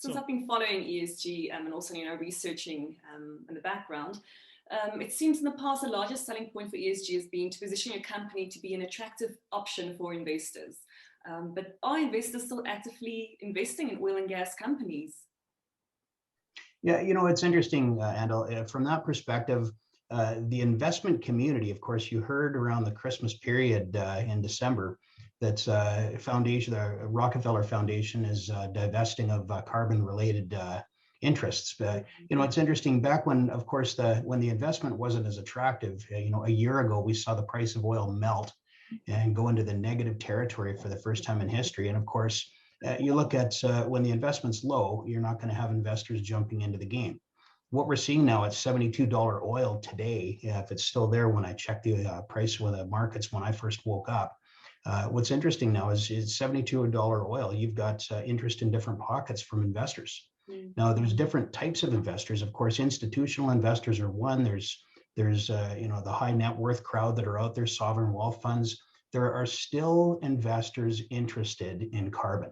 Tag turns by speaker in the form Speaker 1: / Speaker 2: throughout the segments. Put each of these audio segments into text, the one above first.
Speaker 1: since I've been following ESG and also, researching in the background, it seems in the past the largest selling point for ESG has been to position your company to be an attractive option for investors. But are investors still actively investing in oil and gas companies?
Speaker 2: Yeah, it's interesting, Andal. From that perspective, the investment community, of course, you heard around the Christmas period in December that the Rockefeller Foundation is divesting of carbon-related interests. But it's interesting. Back when, of course, when the investment wasn't as attractive, a year ago, we saw the price of oil melt and go into the negative territory for the first time in history. And of course, you look at when the investment's low, you're not going to have investors jumping into the game. What we're seeing now at $72 oil today, if it's still there when I checked the price with the markets when I first woke up, what's interesting now is $72 oil. You've got interest in different pockets from investors. Now, there's different types of investors. Of course, institutional investors are one. There's the high net worth crowd that are out there, sovereign wealth funds. There are still investors interested in carbon,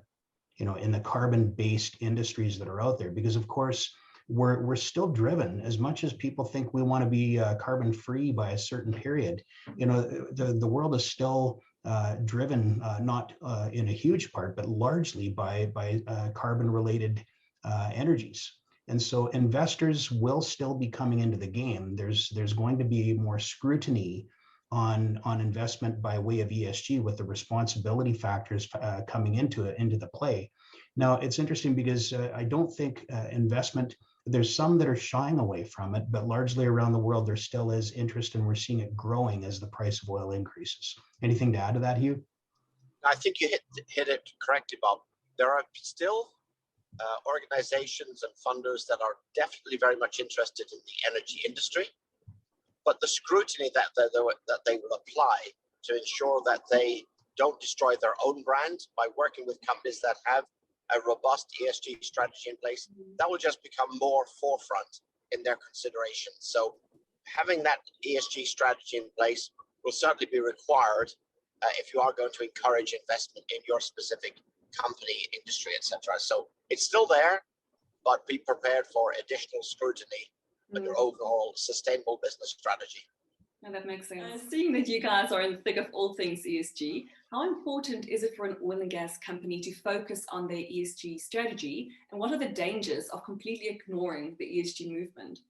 Speaker 2: in the carbon-based industries that are out there, because of course, we're still driven, as much as people think we want to be carbon free by a certain period. The world is still driven, not in a huge part, but largely by carbon related energies. And so investors will still be coming into the game. There's going to be more scrutiny on investment by way of ESG, with the responsibility factors coming into the play. Now, it's interesting because I don't think investment, there's some that are shying away from it, but largely around the world, there still is interest, and we're seeing it growing as the price of oil increases. Anything to add to that, Hugh?
Speaker 3: I think you hit it correctly, Bob. There are still organizations and funders that are definitely very much interested in the energy industry, but the scrutiny that they will apply to ensure that they don't destroy their own brand by working with companies that have a robust ESG strategy in place, that will just become more forefront in their consideration. So having that ESG strategy in place will certainly be required if you are going to encourage investment in your specific company, industry, etc. So it's still there, but be prepared for additional scrutiny on your overall sustainable business strategy.
Speaker 1: And that makes sense. Seeing that you guys are in the thick of all things ESG, how important is it for an oil and gas company to focus on their ESG strategy? And what are the dangers of completely ignoring the ESG movement?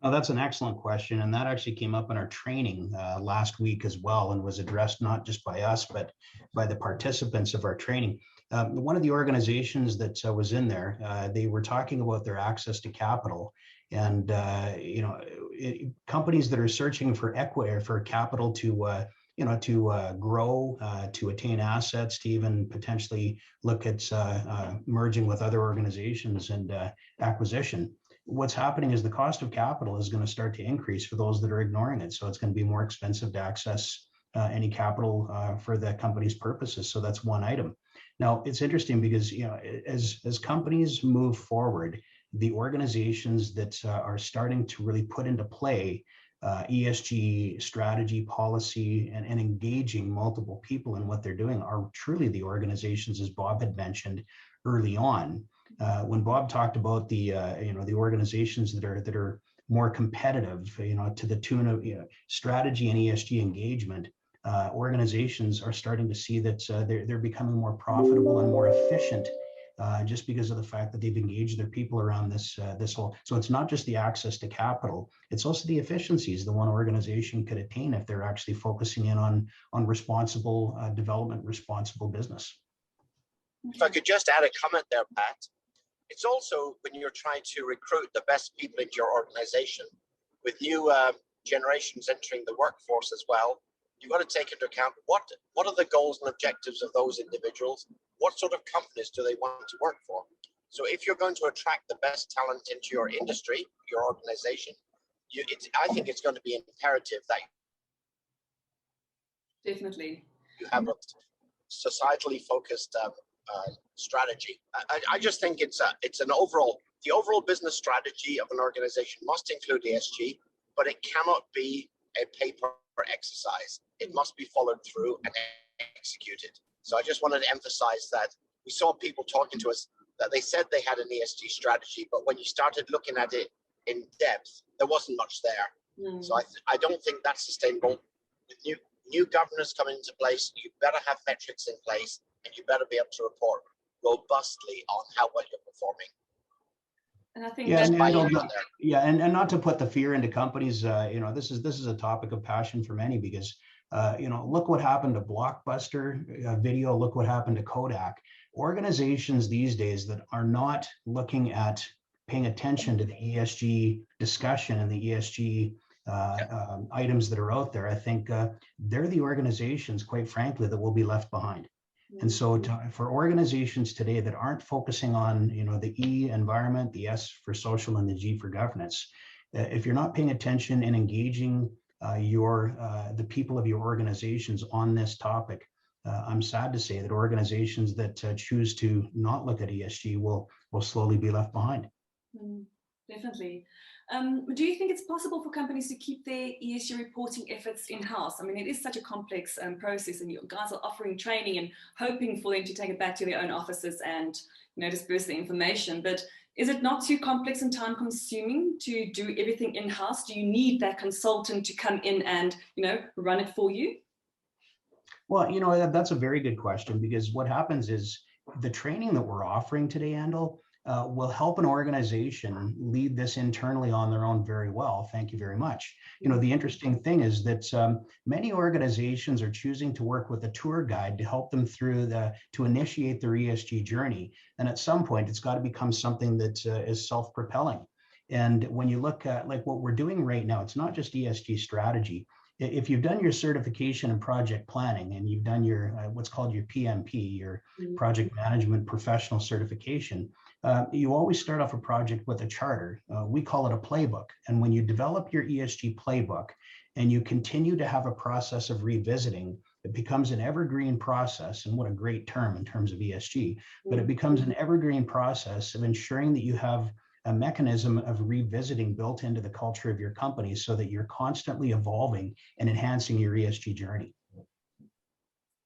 Speaker 2: Oh, that's an excellent question. And that actually came up in our training last week as well, and was addressed not just by us, but by the participants of our training. One of the organizations that was in there, they were talking about their access to capital. And companies that are searching for equity or for capital to grow, to attain assets, to even potentially look at merging with other organizations and acquisition. What's happening is the cost of capital is going to start to increase for those that are ignoring it. So it's going to be more expensive to access any capital for the company's purposes. So that's one item. Now, it's interesting because as companies move forward, the organizations that are starting to really put into play ESG strategy, policy, and engaging multiple people in what they're doing are truly the organizations, as Bob had mentioned early on. When Bob talked about the organizations that are more competitive, to the tune of strategy and ESG engagement, organizations are starting to see that they're becoming more profitable and more efficient. Just because of the fact that they've engaged their people around this whole. So it's not just the access to capital, it's also the efficiencies the one organization could attain if they're actually focusing in on responsible development, responsible business.
Speaker 3: If I could just add a comment there, Pat, it's also when you're trying to recruit the best people into your organization, with new generations entering the workforce as well, you've got to take into account what are the goals and objectives of those individuals. What sort of companies do they want to work for? So if you're going to attract the best talent into your industry, your organization, I think it's going to be imperative that
Speaker 1: definitely
Speaker 3: you have a societally focused strategy. I just think it's the overall business strategy of an organization must include ESG, but it cannot be a paper exercise. It must be followed through and executed. So I just wanted to emphasize that we saw people talking to us that they said they had an ESG strategy, but when you started looking at it in depth, there wasn't much there. So I don't think that's sustainable. With new governance coming into place, you better have metrics in place, and you better be able to report robustly on how well you're performing.
Speaker 1: And I think
Speaker 2: and not to put the fear into companies. This is a topic of passion for many, because look what happened to Blockbuster Video. Look what happened to Kodak. Organizations these days that are not looking at paying attention to the ESG discussion and the ESG items that are out there, I think they're the organizations, quite frankly, that will be left behind. And so for organizations today that aren't focusing on, the E, environment, the S for social, and the G for governance, if you're not paying attention and engaging the people of your organizations on this topic, I'm sad to say that organizations that choose to not look at ESG will slowly be left behind.
Speaker 1: Definitely. Do you think it's possible for companies to keep their ESG reporting efforts in-house? I mean, it is such a complex process, and you guys are offering training and hoping for them to take it back to their own offices and, disperse the information. But is it not too complex and time-consuming to do everything in-house? Do you need that consultant to come in and, run it for you?
Speaker 2: Well, that's a very good question, because what happens is the training that we're offering today, Andal, will help an organization lead this internally on their own very well. Thank you very much. The interesting thing is that many organizations are choosing to work with a tour guide to help them to initiate their ESG journey. And at some point, it's got to become something that is self-propelling. And when you look at like what we're doing right now, it's not just ESG strategy. If you've done your certification in project planning, and you've done your what's called your PMP, your project management professional certification, you always start off a project with a charter. We call it a playbook. And when you develop your ESG playbook and you continue to have a process of revisiting, it becomes an evergreen process. And what a great term in terms of ESG, but it becomes an evergreen process of ensuring that you have a mechanism of revisiting built into the culture of your company, so that you're constantly evolving and enhancing your ESG journey.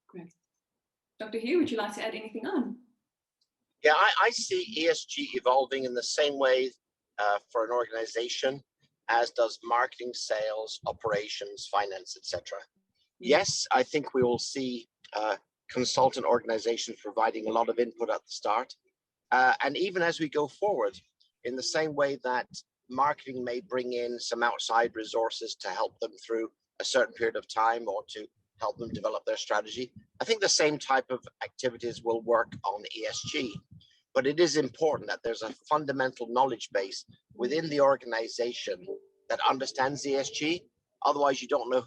Speaker 1: Great. Dr. Hugh, would you like to add anything on?
Speaker 3: Yeah, I see ESG evolving in the same way for an organization as does marketing, sales, operations, finance, etc. Yes, I think we will see consultant organizations providing a lot of input at the start. And even as we go forward, in the same way that marketing may bring in some outside resources to help them through a certain period of time or to help them develop their strategy, I think the same type of activities will work on ESG. But it is important that there's a fundamental knowledge base within the organization that understands ESG. Otherwise, you don't know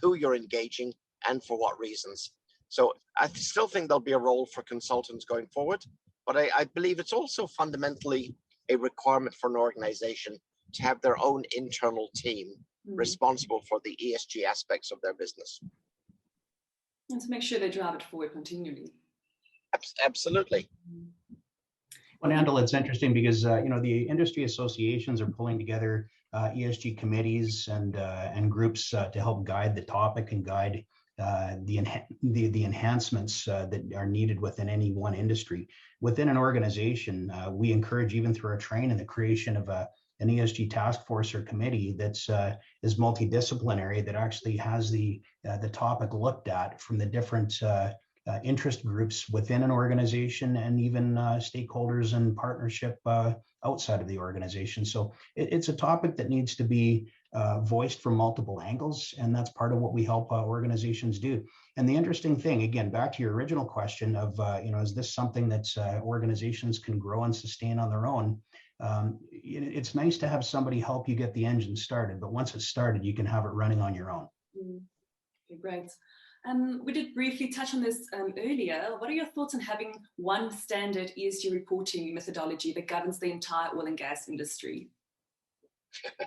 Speaker 3: who you're engaging and for what reasons. So I still think there'll be a role for consultants going forward, but I believe it's also fundamentally a requirement for an organization to have their own internal team responsible for the ESG aspects of their business.
Speaker 1: And to make sure they drive it forward continually.
Speaker 3: Absolutely.
Speaker 2: Well, Andal, it's interesting because the industry associations are pulling together ESG committees and groups to help guide the topic and guide the enhancements that are needed within any one industry. Within an organization, we encourage, even through our training, the creation of an ESG task force or committee that's is multidisciplinary, that actually has the topic looked at from the different interest groups within an organization, and even stakeholders and partnership outside of the organization. So it's a topic that needs to be voiced from multiple angles, and that's part of what we help organizations do. And the interesting thing, again, back to your original question of, is this something that organizations can grow and sustain on their own? It's nice to have somebody help you get the engine started, but once it's started, you can have it running on your own.
Speaker 1: Okay, great. We did briefly touch on this earlier. What are your thoughts on having one standard ESG reporting methodology that governs the entire oil and gas industry?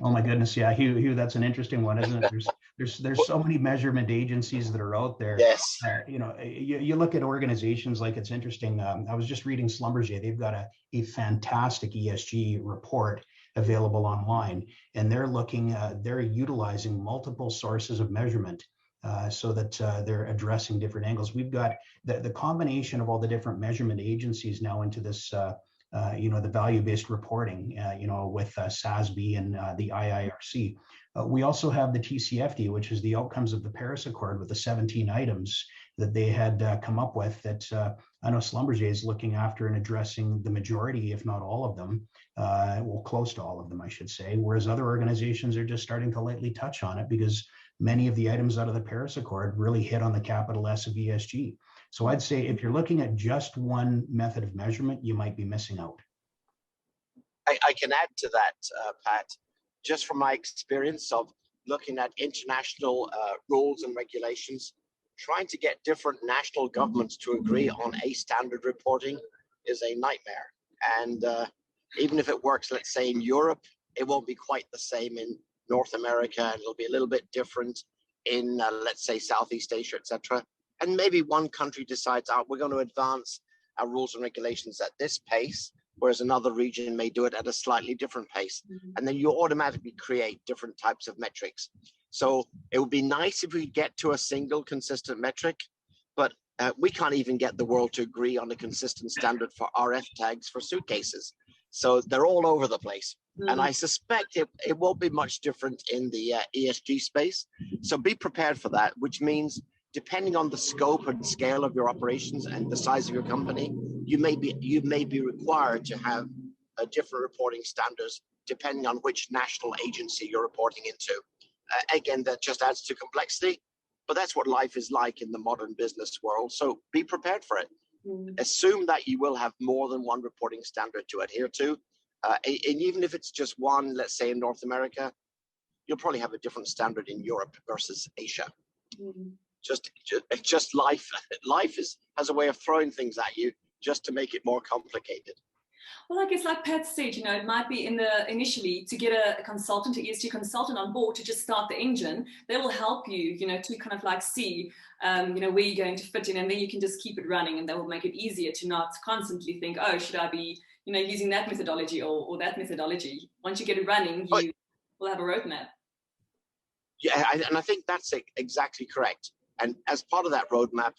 Speaker 2: Oh my goodness, yeah, Hugh, that's an interesting one, isn't it? There's so many measurement agencies that are out there.
Speaker 3: Yes.
Speaker 2: You look at organizations, like, it's interesting. I was just reading Schlumberger. They've got a fantastic ESG report available online, and they're utilizing multiple sources of measurement so that they're addressing different angles. We've got the combination of all the different measurement agencies now into this the value-based reporting, with SASB and the IIRC. We also have the TCFD, which is the outcomes of the Paris Accord, with the 17 items that they had come up with that I know Schlumberger is looking after and addressing the majority, if not all of them, well, close to all of them, I should say, whereas other organizations are just starting to lightly touch on it because many of the items out of the Paris Accord really hit on the capital S of ESG. So I'd say if you're looking at just one method of measurement, you might be missing out.
Speaker 3: I can add to that, Pat, just from my experience of looking at international rules and regulations. Trying to get different national governments to agree on a standard reporting is a nightmare. And even if it works, let's say in Europe, it won't be quite the same in North America, and it'll be a little bit different in, let's say, Southeast Asia, etc. And maybe one country decides, we're going to advance our rules and regulations at this pace, whereas another region may do it at a slightly different pace. And then you automatically create different types of metrics. So it would be nice if we get to a single consistent metric, but we can't even get the world to agree on a consistent standard for RF tags for suitcases. So they're all over the place. And I suspect it won't be much different in the ESG space. So be prepared for that, which means depending on the scope and scale of your operations and the size of your company, you may be required to have different reporting standards depending on which national agency you're reporting into. Again, that just adds to complexity, but that's what life is like in the modern business world. So be prepared for it. Assume that you will have more than one reporting standard to adhere to. And even if it's just one, let's say in North America, you'll probably have a different standard in Europe versus Asia. Just life. Life has a way of throwing things at you just to make it more complicated.
Speaker 1: Well, I guess like Pat said, it might be initially to get a consultant, an ESG consultant on board to just start the engine. They will help you, to kind of like see, where you're going to fit in, and then you can just keep it running, and that will make it easier to not constantly think, oh, should I be, using that methodology or that methodology. Once you get it running, you will have a roadmap.
Speaker 3: Yeah, and I think that's exactly correct. And as part of that roadmap,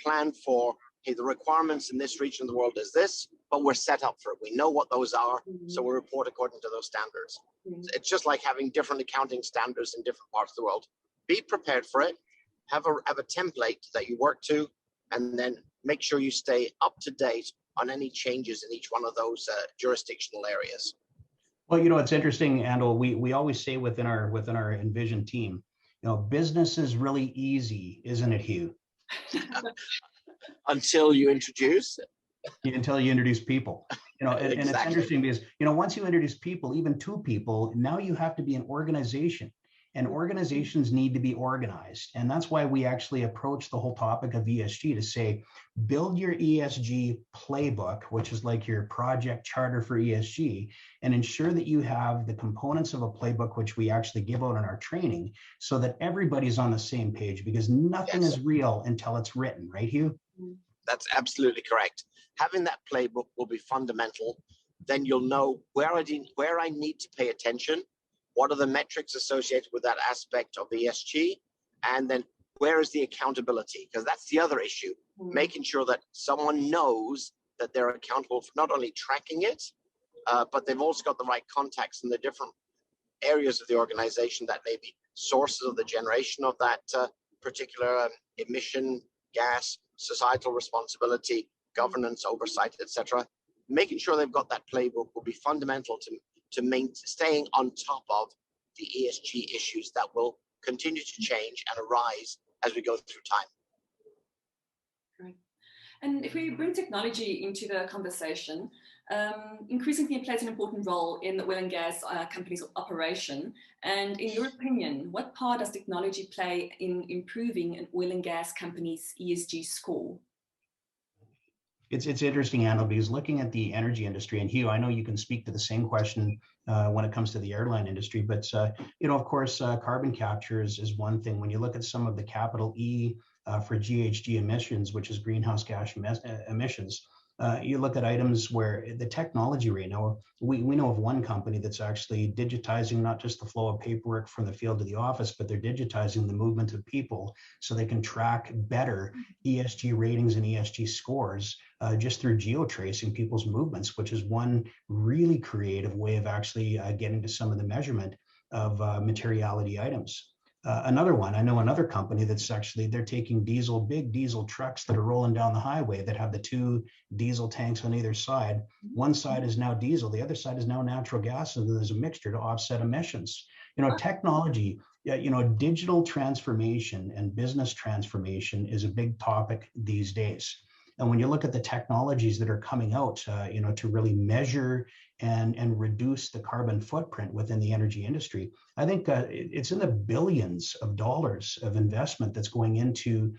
Speaker 3: plan for, hey, the requirements in this region of the world is this, but we're set up for it. We know what those are, so we'll report according to those standards. It's just like having different accounting standards in different parts of the world. Be prepared for it. Have a template that you work to, and then make sure you stay up to date on any changes in each one of those jurisdictional areas.
Speaker 2: Well, it's interesting, Andal. We always say within our Envision team, business is really easy, isn't it, Hugh?
Speaker 3: Until you introduce
Speaker 2: people, and
Speaker 3: exactly.
Speaker 2: It's interesting because, once you introduce people, even two people, now you have to be an organization, and organizations need to be organized. And that's why we actually approach the whole topic of ESG to say, build your ESG playbook, which is like your project charter for ESG, and ensure that you have the components of a playbook, which we actually give out in our training, so that everybody's on the same page, because nothing is real until it's written, right, Hugh?
Speaker 3: That's absolutely correct. Having that playbook will be fundamental. Then you'll know where I need to pay attention, what are the metrics associated with that aspect of ESG, and then where is the accountability? Because that's the other issue, making sure that someone knows that they're accountable for not only tracking it, but they've also got the right contacts in the different areas of the organization that may be sources of the generation of that particular emission, gas, societal responsibility, governance, oversight, etc. Making sure they've got that playbook will be fundamental to staying on top of the ESG issues that will continue to change and arise as we go through time.
Speaker 1: Great. And if we bring technology into the conversation, increasingly it plays an important role in the oil and gas companies' operation. And in your opinion, what part does technology play in improving an oil and gas company's ESG score?
Speaker 2: It's interesting, Andal, because looking at the energy industry, and Hugh, I know you can speak to the same question when it comes to the airline industry, but of course, carbon capture is one thing. When you look at some of the capital E for GHG emissions, which is greenhouse gas emissions, You look at items where the technology right now, we know of one company that's actually digitizing not just the flow of paperwork from the field to the office, but they're digitizing the movement of people so they can track better ESG ratings and ESG scores just through geotracing people's movements, which is one really creative way of actually getting to some of the measurement of materiality items. Another one, I know another company that's actually, they're taking big diesel trucks that are rolling down the highway that have the two diesel tanks on either side. One side is now diesel, the other side is now natural gas, and there's a mixture to offset emissions. Technology, digital transformation and business transformation is a big topic these days. And when you look at the technologies that are coming out, to really measure and reduce the carbon footprint within the energy industry, I think it's in the billions of dollars of investment that's going into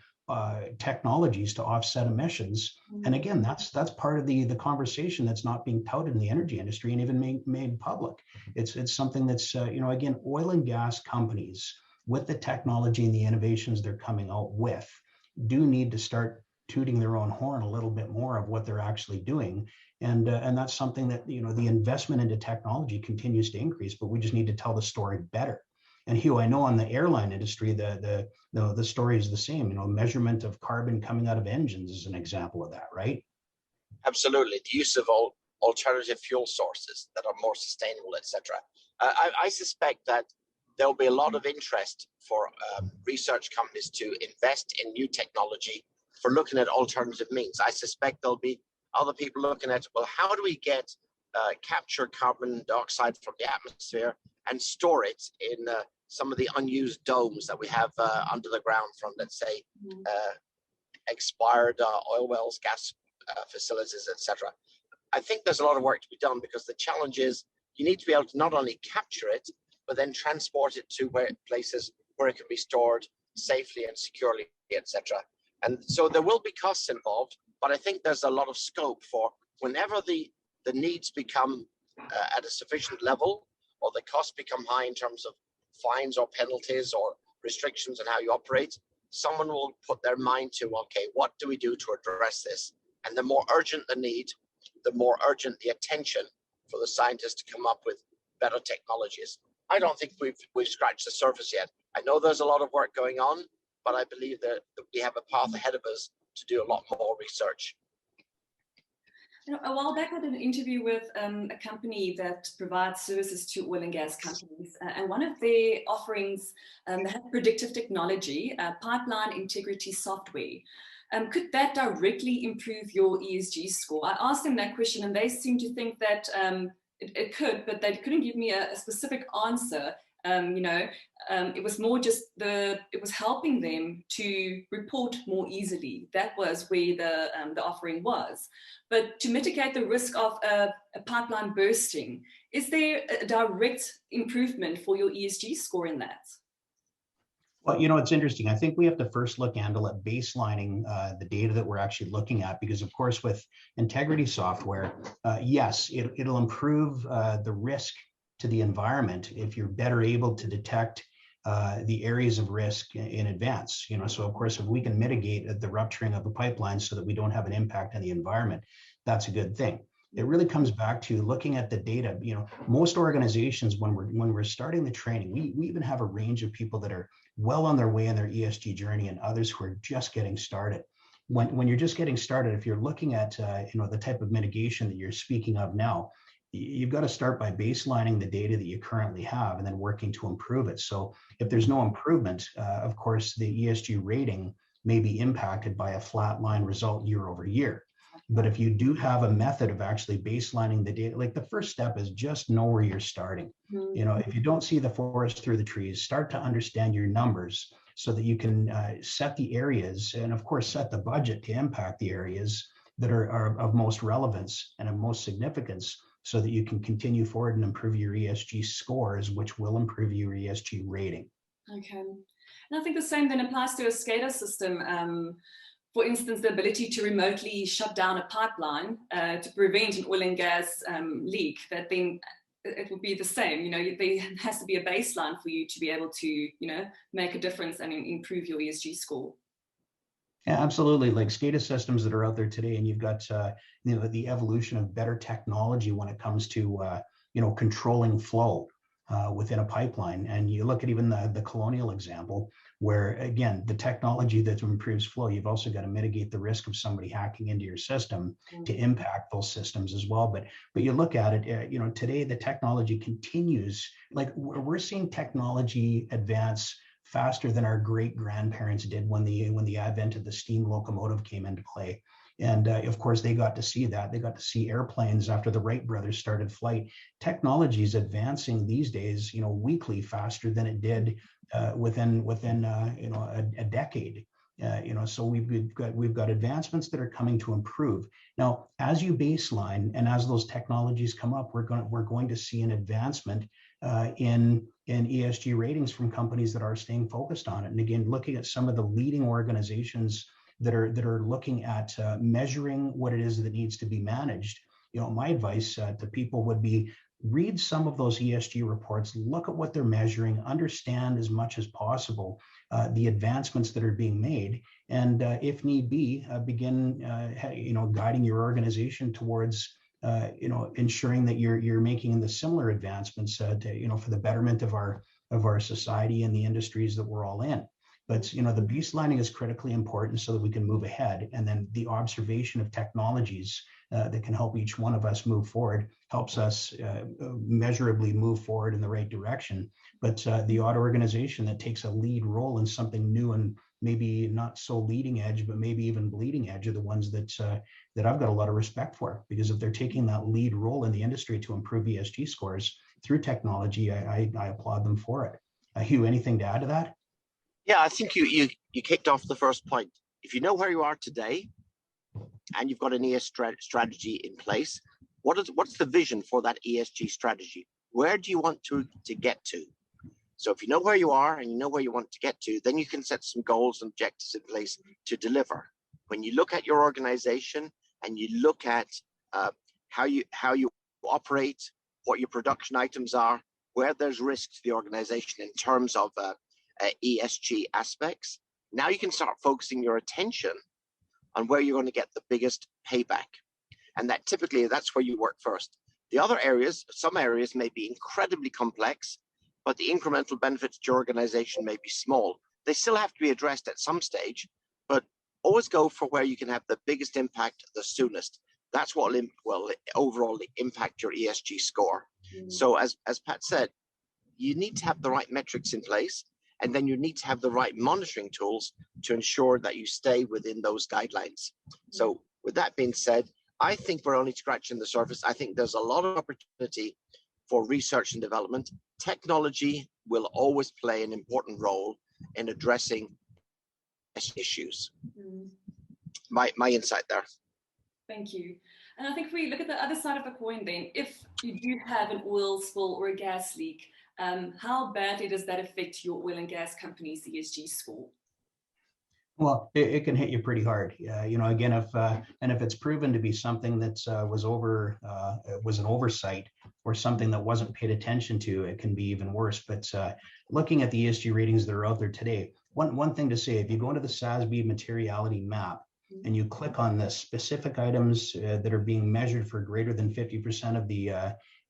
Speaker 2: technologies to offset emissions. And again, that's part of the conversation that's not being touted in the energy industry and even made public. It's something that's, again, oil and gas companies with the technology and the innovations they're coming out with do need to start tooting their own horn a little bit more of what they're actually doing. And that's something that, the investment into technology continues to increase, but we just need to tell the story better. And Hugh, I know on the airline industry, the story is the same, measurement of carbon coming out of engines is an example of that, right?
Speaker 3: Absolutely. The use of alternative fuel sources that are more sustainable, etc. I suspect that there'll be a lot of interest for research companies to invest in new technology for looking at alternative means. I suspect there'll be other people looking at, well, how do we get capture carbon dioxide from the atmosphere and store it in some of the unused domes that we have under the ground from, let's say, expired oil wells, gas facilities, etc. I think there's a lot of work to be done, because the challenge is you need to be able to not only capture it, but then transport it to places where it can be stored safely and securely, etc. And so there will be costs involved, but I think there's a lot of scope for whenever the needs become at a sufficient level, or the costs become high in terms of fines or penalties or restrictions on how you operate, someone will put their mind to, okay, what do we do to address this? And the more urgent the need, the more urgent the attention for the scientists to come up with better technologies. I don't think we've scratched the surface yet. I know there's a lot of work going on, but I believe that we have a path ahead of us to do a lot more research.
Speaker 1: A while back, I did an interview with a company that provides services to oil and gas companies. And one of their offerings, they have predictive technology, pipeline integrity software. Could that directly improve your ESG score? I asked them that question, and they seem to think that it could, but they couldn't give me a specific answer. It was more just it was helping them to report more easily. That was where the offering was. But to mitigate the risk of a pipeline bursting, is there a direct improvement for your ESG score in that?
Speaker 2: Well, it's interesting. I think we have to first look, Andal, at baselining the data that we're actually looking at, because of course with integrity software, yes, it'll improve the risk to the environment if you're better able to detect the areas of risk in advance. So of course, if we can mitigate the rupturing of a pipeline so that we don't have an impact on the environment, that's a good thing. It really comes back to looking at the data. Most organizations, when we're starting the training, we even have a range of people that are well on their way in their ESG journey, and others who are just getting started. When you're just getting started, if you're looking at the type of mitigation that you're speaking of now, you've got to start by baselining the data that you currently have and then working to improve it. So if there's no improvement, of course, the ESG rating may be impacted by a flat line result year over year. But if you do have a method of actually baselining the data, like the first step is just know where you're starting. If you don't see the forest through the trees, start to understand your numbers so that you can set the areas and of course set the budget to impact the areas that are of most relevance and of most significance, so that you can continue forward and improve your ESG scores, which will improve your ESG rating. Okay.
Speaker 1: And I think the same then applies to a SCADA system. For instance, the ability to remotely shut down a pipeline to prevent an oil and gas leak, that then it will be the same. There has to be a baseline for you to be able to, make a difference and improve your ESG score.
Speaker 2: Yeah, absolutely. Like SCADA systems that are out there today, and you've got the evolution of better technology when it comes to controlling flow within a pipeline. And you look at even the colonial example, where again the technology that improves flow, you've also got to mitigate the risk of somebody hacking into your system to impact those systems as well. But you look at it, today the technology continues. Like we're seeing technology advance faster than our great grandparents did when the advent of the steam locomotive came into play. And of course, they got to see that. They got to see airplanes after the Wright brothers started flight. Technology is advancing these days, weekly faster than it did within a decade. So we've got advancements that are coming to improve. Now, as you baseline and as those technologies come up, we're going to see an advancement in ESG ratings from companies that are staying focused on it. And again, looking at some of the leading organizations that are looking at measuring what it is that needs to be managed. My advice to people would be read some of those ESG reports, look at what they're measuring, understand as much as possible the advancements that are being made, and if need be, begin guiding your organization towards ensuring that you're making the similar advancements for the betterment of our society and the industries that we're all in. But the baselining is critically important so that we can move ahead, and then the observation of technologies that can help each one of us move forward helps us measurably move forward in the right direction. But the auto organization that takes a lead role in something new and maybe not so leading edge, but maybe even bleeding edge, are the ones that I've got a lot of respect for, because if they're taking that lead role in the industry to improve ESG scores through technology, I applaud them for it. Hugh, anything to add to that?
Speaker 3: Yeah, I think you kicked off the first point. If you know where you are today and you've got an ESG strategy in place, what's the vision for that ESG strategy? Where do you want to get to? So if you know where you are and you know where you want to get to, then you can set some goals and objectives in place to deliver. When you look at your organization and you look at how you operate, what your production items are, where there's risk to the organization in terms of ESG aspects, now you can start focusing your attention on where you're going to get the biggest payback. And that's where you work first. The other areas, some areas may be incredibly complex, but the incremental benefits to your organization may be small. They still have to be addressed at some stage, but always go for where you can have the biggest impact the soonest. That's what will overall impact your ESG score. So as Pat said, you need to have the right metrics in place, and then you need to have the right monitoring tools to ensure that you stay within those guidelines. So with that being said, I think we're only scratching the surface. I think there's a lot of opportunity for research and development. Technology will always play an important role in addressing issues. My insight there.
Speaker 1: Thank you. And I think if we look at the other side of the coin then, if you do have an oil spill or a gas leak, how badly does that affect your oil and gas company's ESG score?
Speaker 2: Well, it can hit you pretty hard. Again, if it's proven to be something that was an oversight or something that wasn't paid attention to, it can be even worse. But looking at the ESG ratings that are out there today, one thing to say: if you go into the SASB materiality map and you click on the specific items that are being measured for greater than 50% of the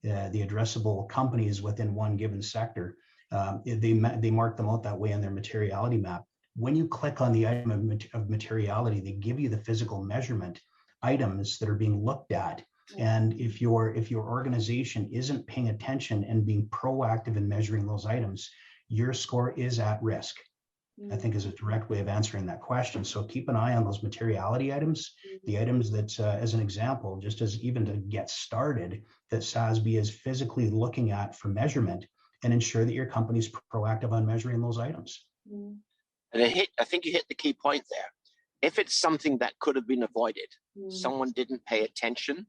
Speaker 2: addressable companies within one given sector, they mark them out that way in their materiality map. When you click on the item of materiality, they give you the physical measurement items that are being looked at. And if your organization isn't paying attention and being proactive in measuring those items, your score is at risk. I think is a direct way of answering that question. So keep an eye on those materiality items, the items that, as an example, just as even to get started, that SASB is physically looking at for measurement, and ensure that your company's proactive on measuring those items.
Speaker 3: And I think you hit the key point there. If it's something that could have been avoided, someone didn't pay attention,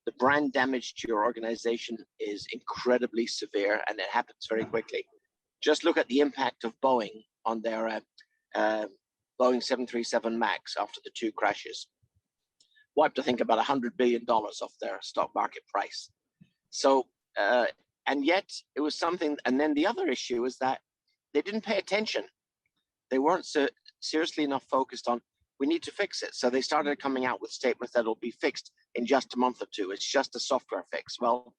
Speaker 3: the brand damage to your organization is incredibly severe, and it happens very quickly. Just look at the impact of Boeing on their Boeing 737 MAX after the two crashes. Wiped, I think, about $100 billion off their stock market price. So, and yet it was something, and then the other issue is that they didn't pay attention. They weren't seriously enough focused on we need to fix it. So they started coming out with statements that it'll be fixed in just a month or two. It's just a software fix. Well,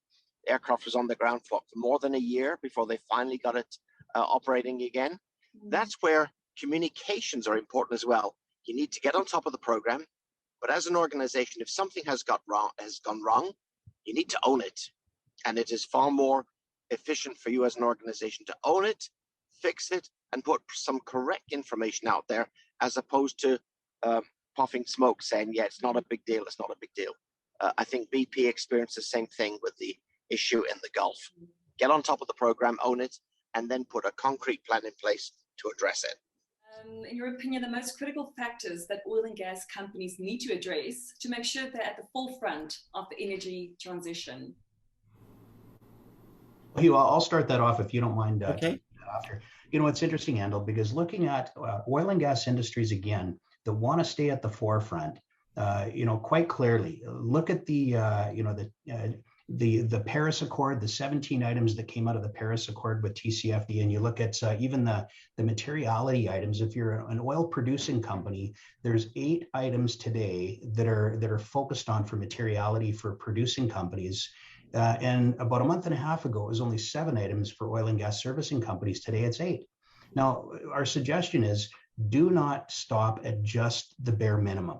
Speaker 3: the aircraft was on the ground for more than a year before they finally got it operating again. That's where communications are important as well. You need to get on top of the program, but as an organization, if something has gone wrong, you need to own it. And it is far more efficient for you as an organization to own it, fix it, and put some correct information out there, as opposed to puffing smoke saying, yeah, it's not a big deal, it's not a big deal. I think BP experienced the same thing with the issue in the Gulf. Get on top of the program, own it, and then put a concrete plan in place to address it.
Speaker 1: In your opinion, the most critical factors that oil and gas companies need to address to make sure they're at the forefront of the energy transition?
Speaker 2: Hugh, I'll start that off if you don't mind.
Speaker 4: Okay.
Speaker 2: After. You know, it's interesting, Andel, because looking at oil and gas industries again that want to stay at the forefront, you know, quite clearly, look at the, you know, the Paris Accord, the 17 items that came out of the Paris Accord with TCFD, and you look at even the materiality items. If you're an oil producing company, there's 8 items today that are focused on for materiality for producing companies. And about a month and a half ago, it was only 7 items for oil and gas servicing companies. Today, it's 8. Now, our suggestion is do not stop at just the bare minimum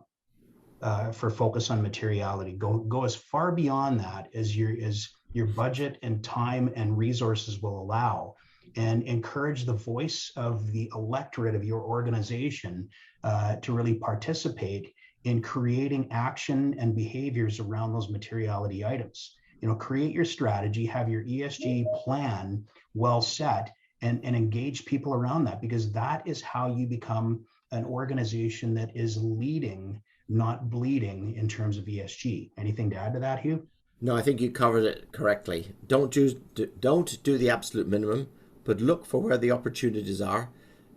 Speaker 2: for focus on materiality. Go as far beyond that as your budget and time and resources will allow, and encourage the voice of the electorate of your organization to really participate in creating action and behaviors around those materiality items. You know, create your strategy, have your ESG plan well set, and engage people around that, because that is how you become an organization that is leading, not bleeding in terms of ESG. Anything to add to that, Hugh?
Speaker 4: No, I think you covered it correctly. Don't do the absolute minimum, but look for where the opportunities are.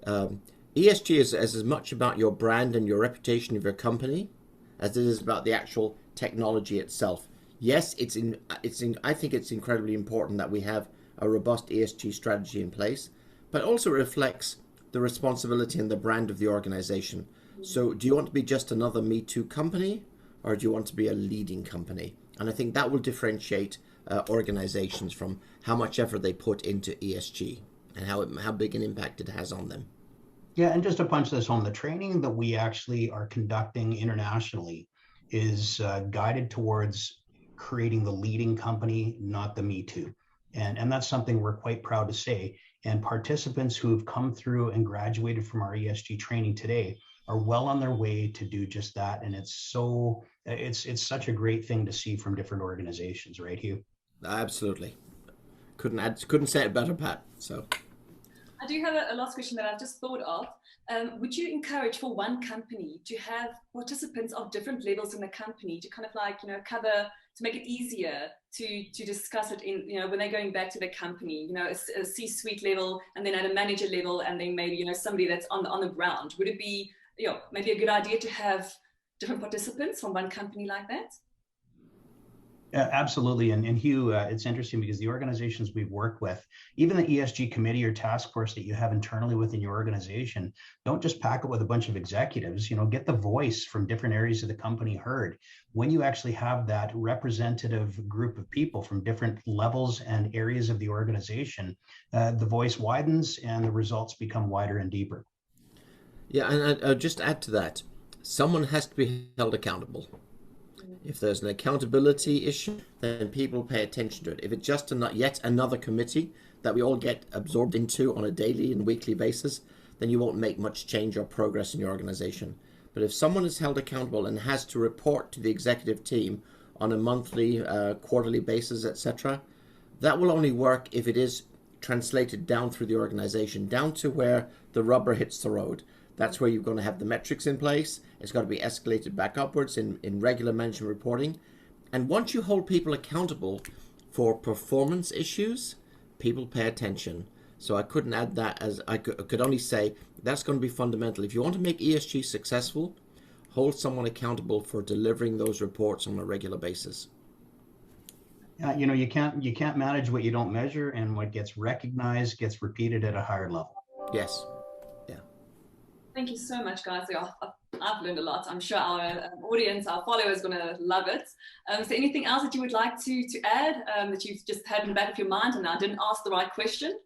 Speaker 4: ESG is as much about your brand and your reputation of your company as it is about the actual technology itself. Yes, I think it's incredibly important that we have a robust ESG strategy in place, but also reflects the responsibility and the brand of the organization. So do you want to be just another Me Too company, or do you want to be a leading company? And I think that will differentiate organizations from how much effort they put into ESG and how big an impact it has on them.
Speaker 2: Yeah, and just to punch this home, the training that we actually are conducting internationally is guided towards creating the leading company, not the Me Too. And that's something we're quite proud to say. And participants who've come through and graduated from our ESG training today are well on their way to do just that. And it's such a great thing to see from different organizations, right, Hugh?
Speaker 4: Absolutely. Couldn't say it better, Pat. So
Speaker 1: I do have a last question that I've just thought of. Would you encourage for one company to have participants of different levels in the company to kind of like, you know, cover, to make it easier to discuss it in, you know, when they're going back to their company, you know, a C-suite level, and then at a manager level, and then maybe, you know, somebody that's on the ground? Would it be, you know, maybe a good idea to have different participants from one company like that?
Speaker 2: Absolutely. And Hugh, it's interesting because the organizations we've worked with, even the ESG committee or task force that you have internally within your organization, don't just pack it with a bunch of executives, you know, get the voice from different areas of the company heard. When you actually have that representative group of people from different levels and areas of the organization, the voice widens and the results become wider and deeper.
Speaker 4: Yeah, and I'll just add to that, someone has to be held accountable. If there's an accountability issue, then people pay attention to it. If it's just yet another committee that we all get absorbed into on a daily and weekly basis, then you won't make much change or progress in your organization. But if someone is held accountable and has to report to the executive team on a monthly, quarterly basis, etc., that will only work if it is translated down through the organization, down to where the rubber hits the road. That's where you're going to have the metrics in place. It's got to be escalated back upwards in regular management reporting. And once you hold people accountable for performance issues, people pay attention. So I couldn't add that, as I could only say that's going to be fundamental. If you want to make ESG successful, hold someone accountable for delivering those reports on a regular basis.
Speaker 2: You know, you can't manage what you don't measure, and what gets recognized gets repeated at a higher level.
Speaker 4: Yes.
Speaker 1: Thank you so much, guys. I've learned a lot. I'm sure our audience, our followers, are going to love it. So anything else that you would like to add that you've just had in the back of your mind and I didn't ask the right question?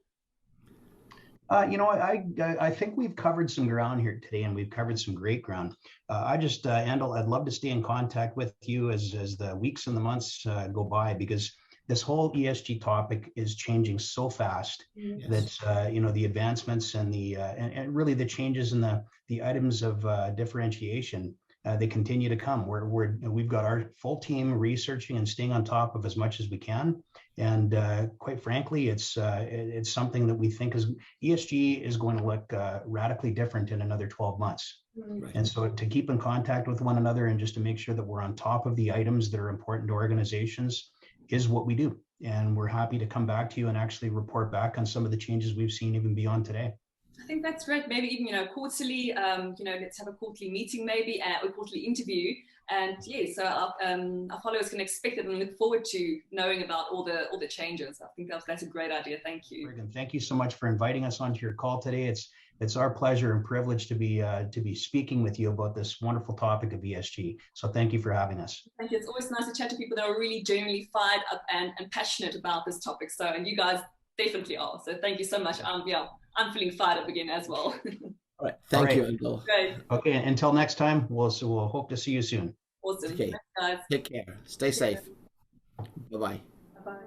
Speaker 2: I think we've covered some ground here today, and we've covered some great ground. Andal, I'd love to stay in contact with you as the weeks and the months go by, because this whole ESG topic is changing so fast. Yes. That the advancements and and really the changes in the items of differentiation, they continue to come. We've got our full team researching and staying on top of as much as we can. And quite frankly, it's something that we think ESG is going to look radically different in another 12 months. Right. And so to keep in contact with one another and just to make sure that we're on top of the items that are important to organizations is what we do. And we're happy to come back to you and actually report back on some of the changes we've seen even beyond today.
Speaker 1: I think that's great. Maybe even, quarterly, let's have a quarterly meeting maybe, or quarterly interview. And yeah, so our followers can expect it and look forward to knowing about all the changes. I think that's a great idea. Thank you.
Speaker 2: Thank you so much for inviting us onto your call today. It's our pleasure and privilege to be speaking with you about this wonderful topic of ESG. So thank you for having us.
Speaker 1: Thank you. It's always nice to chat to people that are really genuinely fired up and passionate about this topic. So, and you guys definitely are. So thank you so much. I'm feeling fired up again as well.
Speaker 4: All right. Thank you, Andal.
Speaker 1: Great.
Speaker 2: Okay. Until next time, we'll hope to see you soon.
Speaker 1: Awesome.
Speaker 4: Okay.
Speaker 1: Thanks, guys.
Speaker 4: Take care. Stay safe. Bye-bye.
Speaker 1: Bye-bye.